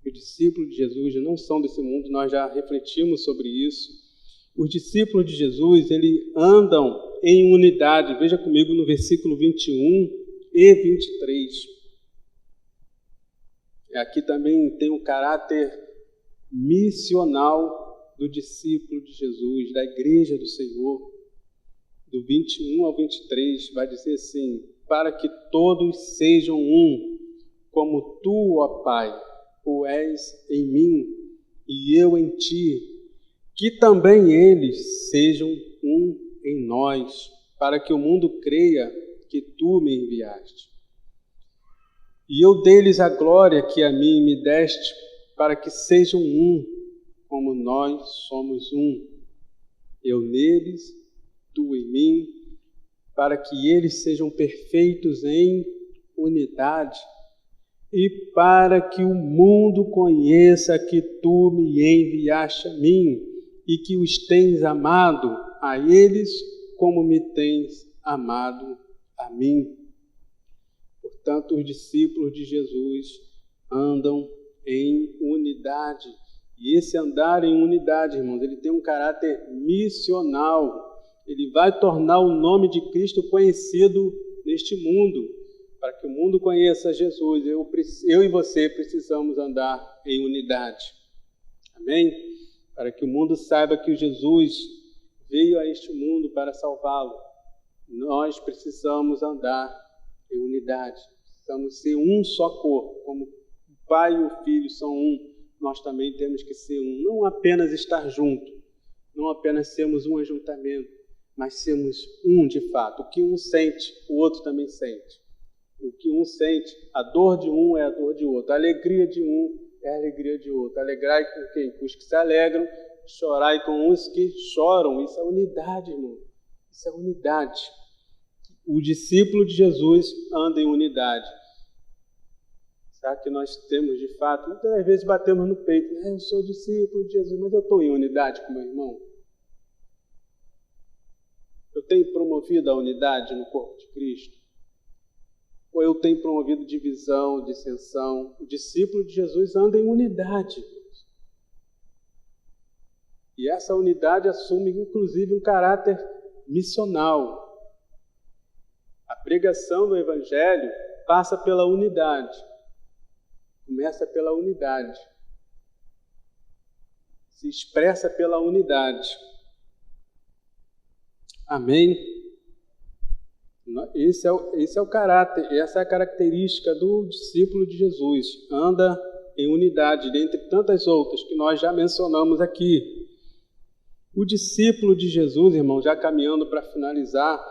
Os discípulos de Jesus não são desse mundo, nós já refletimos sobre isso. Os discípulos de Jesus, eles andam em unidade. Veja comigo no versículo 21 e 23. Aqui também tem o caráter missional do discípulo de Jesus, da igreja do Senhor. Do 21 ao 23, vai dizer assim: para que todos sejam um, como tu, ó Pai, o és em mim e eu em ti, que também eles sejam um em nós, para que o mundo creia que tu me enviaste. E eu dei-lhes a glória que a mim me deste, para que sejam um, como nós somos um. Eu neles, tu em mim, para que eles sejam perfeitos em unidade, e para que o mundo conheça que tu me enviaste a mim, e que os tens amado a eles como me tens amado a mim. Portanto, os discípulos de Jesus andam em unidade. E esse andar em unidade, irmãos, ele tem um caráter missional. Ele vai tornar o nome de Cristo conhecido neste mundo. Para que o mundo conheça Jesus, eu e você precisamos andar em unidade. Amém? Para que o mundo saiba que Jesus veio a este mundo para salvá-lo. Nós precisamos andar em unidade. Precisamos ser um só corpo. Como o Pai e o Filho são um, nós também temos que ser um. Não apenas estar junto, não apenas sermos um ajuntamento, mas sermos um de fato. O que um sente, o outro também sente. O que um sente, a dor de um é a dor de outro. A alegria de um é a alegria de outro. Alegrai com quem? Com os que se alegram, chorai com os que choram. Isso é unidade, irmão. Isso é unidade. O discípulo de Jesus anda em unidade. Será que nós temos de fato? Muitas vezes batemos no peito. Eu sou discípulo de Jesus, mas eu estou em unidade com meu irmão. Eu tenho promovido a unidade no corpo de Cristo? Ou eu tenho promovido divisão, dissensão? O discípulo de Jesus anda em unidade. E essa unidade assume, inclusive, um caráter missional. A pregação do Evangelho passa pela unidade. Começa pela unidade. Se expressa pela unidade. Amém? Esse é o caráter, essa é a característica do discípulo de Jesus. Anda em unidade, dentre tantas outras que nós já mencionamos aqui. O discípulo de Jesus, irmão, já caminhando para finalizar,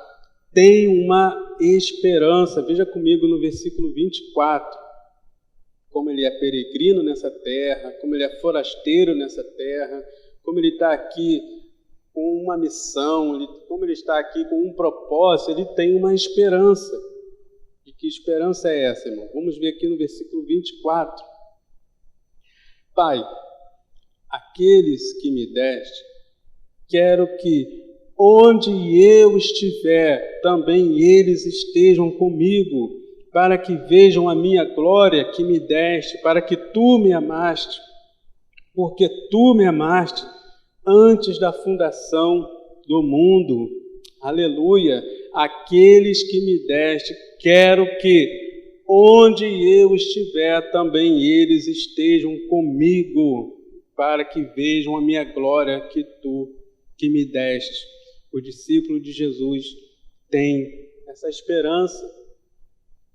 tem uma esperança. Veja comigo no versículo 24. Como ele é peregrino nessa terra, como ele é forasteiro nessa terra, como ele está aqui com uma missão, como ele está aqui com um propósito, ele tem uma esperança. E que esperança é essa, irmão? Vamos ver aqui no versículo 24. Pai, aqueles que me deste, quero que onde eu estiver, também eles estejam comigo, para que vejam a minha glória que me deste, para que tu me amaste, porque tu me amaste antes da fundação do mundo. aleluia, aqueles que me deste, quero que onde eu estiver, também eles estejam comigo, para que vejam a minha glória que tu que me deste. O discípulo de Jesus tem essa esperança.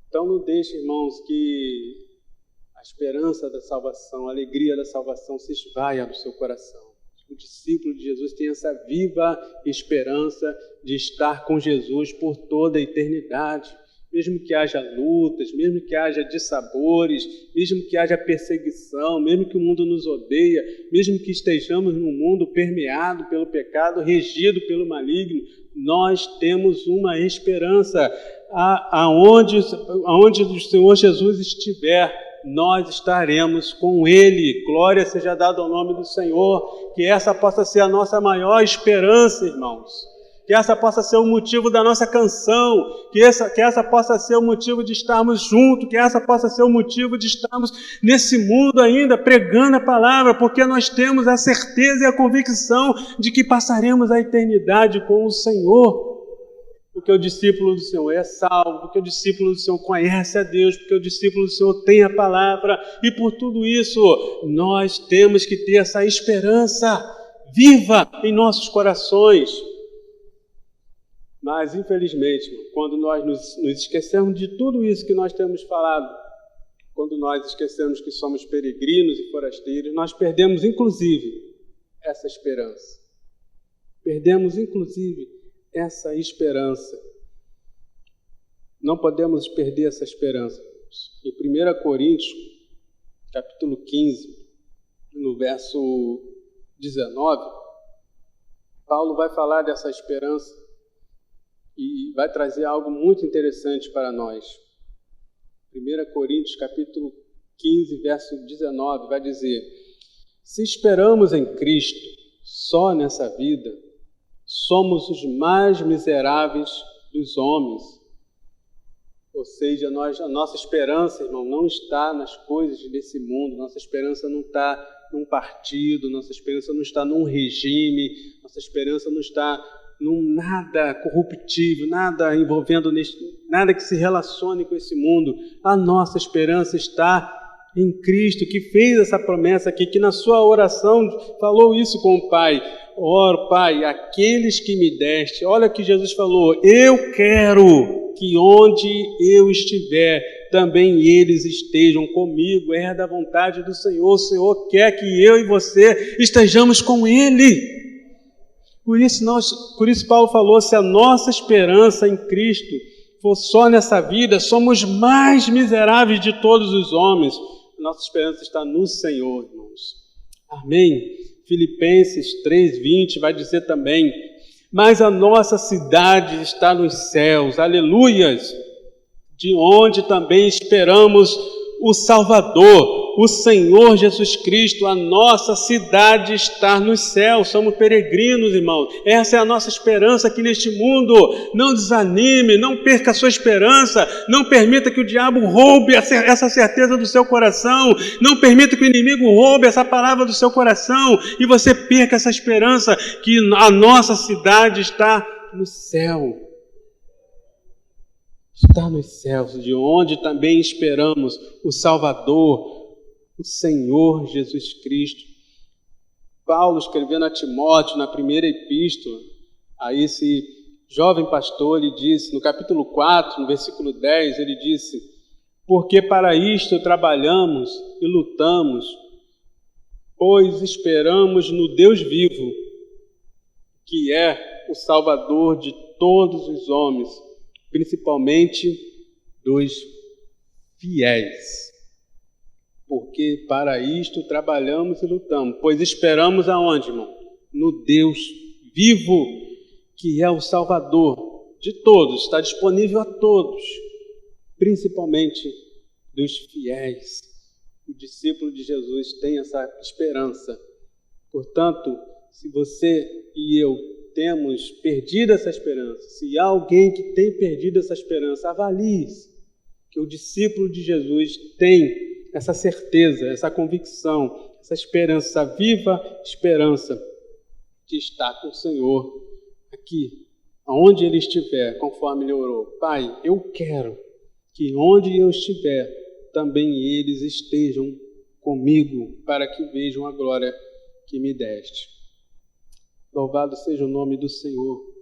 Então não deixe, irmãos, que a esperança da salvação, a alegria da salvação se esvaia do seu coração. O discípulo de Jesus tem essa viva esperança de estar com Jesus por toda a eternidade. Mesmo que haja lutas, mesmo que haja dissabores, mesmo que haja perseguição, mesmo que o mundo nos odeie, mesmo que estejamos num mundo permeado pelo pecado, regido pelo maligno, nós temos uma esperança. Aonde o Senhor Jesus estiver, nós estaremos com Ele. Glória seja dada ao nome do Senhor. Que essa possa ser a nossa maior esperança, irmãos. Que essa possa ser o motivo da nossa canção, que essa possa ser o motivo de estarmos juntos, que essa possa ser o motivo de estarmos nesse mundo ainda pregando a palavra, porque nós temos a certeza e a convicção de que passaremos a eternidade com o Senhor. Porque o discípulo do Senhor é salvo, porque o discípulo do Senhor conhece a Deus, porque o discípulo do Senhor tem a palavra, e por tudo isso nós temos que ter essa esperança viva em nossos corações. Mas, infelizmente, quando nós nos esquecemos de tudo isso que nós temos falado, quando nós esquecemos que somos peregrinos e forasteiros, nós perdemos, inclusive, essa esperança. Perdemos, inclusive, essa esperança. Não podemos perder essa esperança. Em 1 Coríntios, capítulo 15, no verso 19, Paulo vai falar dessa esperança e vai trazer algo muito interessante para nós. 1 Coríntios, capítulo 15, verso 19, vai dizer: se esperamos em Cristo só nessa vida, somos os mais miseráveis dos homens. Ou seja, a nossa esperança, irmão, não está nas coisas desse mundo, nossa esperança não está num partido, nossa esperança não está num regime, nossa esperança não está num nada corruptível, nada envolvendo nada que se relacione com esse mundo. A nossa esperança está em Cristo, que fez essa promessa aqui, que na sua oração falou isso com o Pai. Ora, Pai, aqueles que me deste, olha que Jesus falou, eu quero que onde eu estiver, também eles estejam comigo. É da vontade do Senhor. O Senhor quer que eu e você estejamos com Ele. Por isso Paulo falou, se a nossa esperança em Cristo for só nessa vida, somos mais miseráveis de todos os homens. Nossa esperança está no Senhor, irmãos. Amém? Filipenses 3:20 vai dizer também, mas a nossa cidade está nos céus, aleluias, de onde também esperamos o Salvador, o Senhor Jesus Cristo. A nossa cidade está nos céus, somos peregrinos, irmãos. Essa é a nossa esperança aqui neste mundo. Não desanime, não perca a sua esperança, não permita que o diabo roube essa certeza do seu coração, não permita que o inimigo roube essa palavra do seu coração e você perca essa esperança que a nossa cidade está no céu. Está nos céus, de onde também esperamos o Salvador, o Senhor Jesus Cristo. Paulo, escrevendo a Timóteo, na primeira epístola, a esse jovem pastor, ele disse, no capítulo 4, no versículo 10, ele disse, porque para isto trabalhamos e lutamos, pois esperamos no Deus vivo, que é o Salvador de todos os homens, principalmente dos fiéis. Porque para isto trabalhamos e lutamos, pois esperamos aonde, irmão? No Deus vivo, que é o Salvador de todos, está disponível a todos, principalmente dos fiéis. O discípulo de Jesus tem essa esperança. Portanto, se você e eu temos perdido essa esperança, se há alguém que tem perdido essa esperança, avalie-se, que o discípulo de Jesus tem essa certeza, essa convicção, essa esperança, essa viva esperança de estar com o Senhor aqui aonde ele estiver, conforme ele orou. Pai, eu quero que onde eu estiver, também eles estejam comigo, para que vejam a glória que me deste. Louvado seja o nome do Senhor.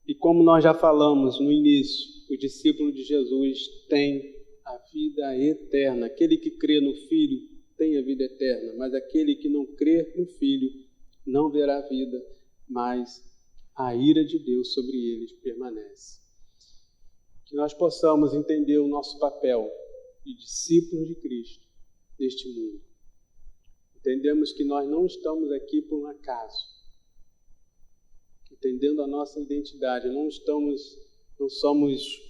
E como nós já falamos no início, o discípulo de Jesus tem a vida eterna. Aquele que crê no Filho tem a vida eterna, mas aquele que não crê no Filho não verá a vida, mas a ira de Deus sobre eles permanece. Que nós possamos entender o nosso papel de discípulos de Cristo neste mundo. Entendemos que nós não estamos aqui por um acaso. Entendendo a nossa identidade, não somos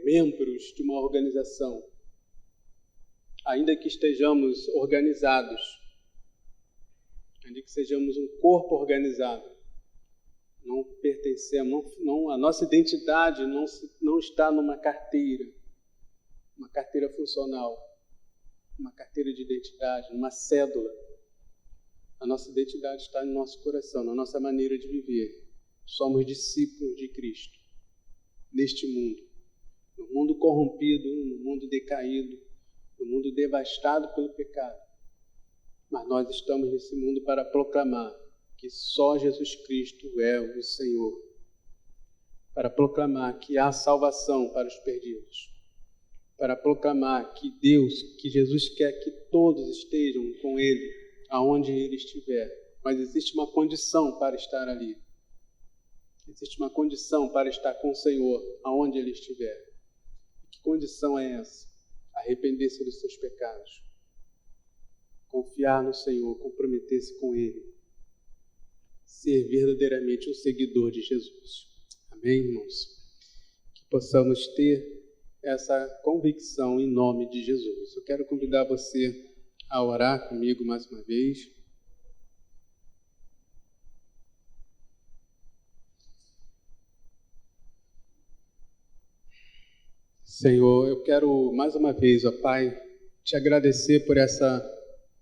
membros de uma organização. Ainda que estejamos organizados, ainda que sejamos um corpo organizado, não pertencemos, a nossa identidade não está numa carteira, uma carteira funcional, uma carteira de identidade, numa cédula. A nossa identidade está no nosso coração, na nossa maneira de viver. Somos discípulos de Cristo neste mundo. No mundo corrompido, no mundo decaído, no mundo devastado pelo pecado. Mas nós estamos nesse mundo para proclamar que só Jesus Cristo é o Senhor. Para proclamar que há salvação para os perdidos. Para proclamar que que Jesus quer que todos estejam com Ele, aonde Ele estiver. Mas existe uma condição para estar ali. Existe uma condição para estar com o Senhor, aonde Ele estiver. Que condição é essa? Arrepender-se dos seus pecados. Confiar no Senhor, comprometer-se com Ele. Ser verdadeiramente um seguidor de Jesus. Amém, irmãos? Que possamos ter essa convicção em nome de Jesus. Eu quero convidar você a orar comigo mais uma vez. Senhor, eu quero mais uma vez, ó Pai, te agradecer por essa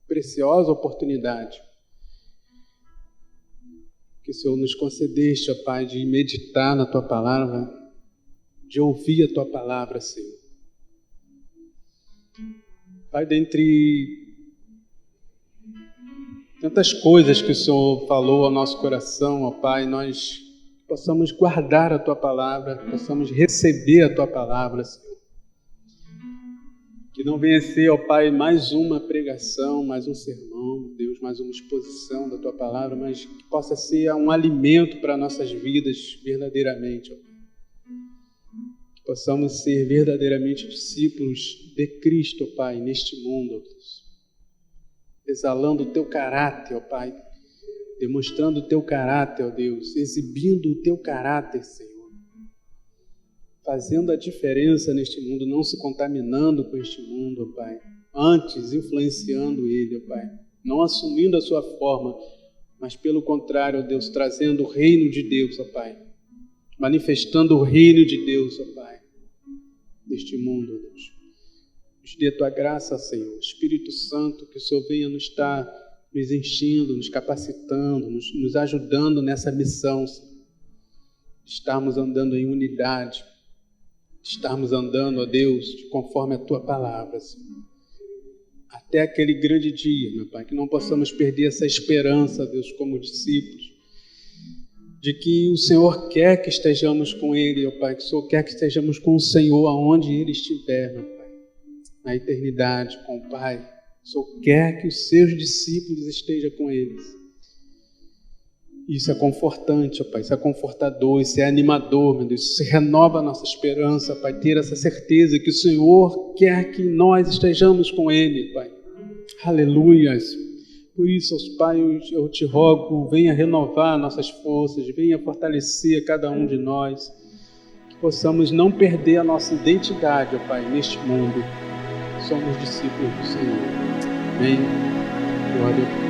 preciosa oportunidade que o Senhor nos concedeste, ó Pai, de meditar na Tua Palavra, de ouvir a Tua Palavra, Senhor. Pai, dentre tantas coisas que o Senhor falou ao nosso coração, ó Pai, nós possamos guardar a Tua Palavra, possamos receber a Tua Palavra, Senhor. Que não venha ser, ó Pai, mais uma pregação, mais um sermão, Deus, mais uma exposição da Tua Palavra, mas que possa ser um alimento para nossas vidas verdadeiramente, ó Pai. Que possamos ser verdadeiramente discípulos de Cristo, ó Pai, neste mundo, ó Deus. Exalando o Teu caráter, ó Pai, demonstrando o Teu caráter, ó Deus, exibindo o Teu caráter, Senhor. Fazendo a diferença neste mundo, não se contaminando com este mundo, ó Pai. Antes, influenciando ele, ó Pai. Não assumindo a sua forma, mas pelo contrário, ó Deus, trazendo o reino de Deus, ó Pai. Manifestando o reino de Deus, ó Pai. Neste mundo, ó Deus. Nos dê a Tua graça, Senhor. Espírito Santo, que o Senhor venha nos estar nos enchendo, nos capacitando, nos ajudando nessa missão, Senhor. Estarmos andando em unidade. Estarmos andando, ó Deus, conforme a Tua Palavra, Senhor. Até aquele grande dia, meu Pai, que não possamos perder essa esperança, Deus, como discípulos, de que o Senhor quer que estejamos com Ele, ó Pai, que o Senhor quer que estejamos com o Senhor aonde Ele estiver, meu Pai, na eternidade, com o Pai. O Senhor quer que os seus discípulos estejam com eles. Isso é confortante, ó Pai, isso é confortador, isso é animador, meu Deus, isso renova a nossa esperança, Pai, ter essa certeza que o Senhor quer que nós estejamos com Ele, Pai. Aleluias! Por isso, ó Pai, eu te rogo, venha renovar nossas forças, venha fortalecer cada um de nós, que possamos não perder a nossa identidade, ó Pai, neste mundo. Somos discípulos do Senhor. Amém. Glória a Deus.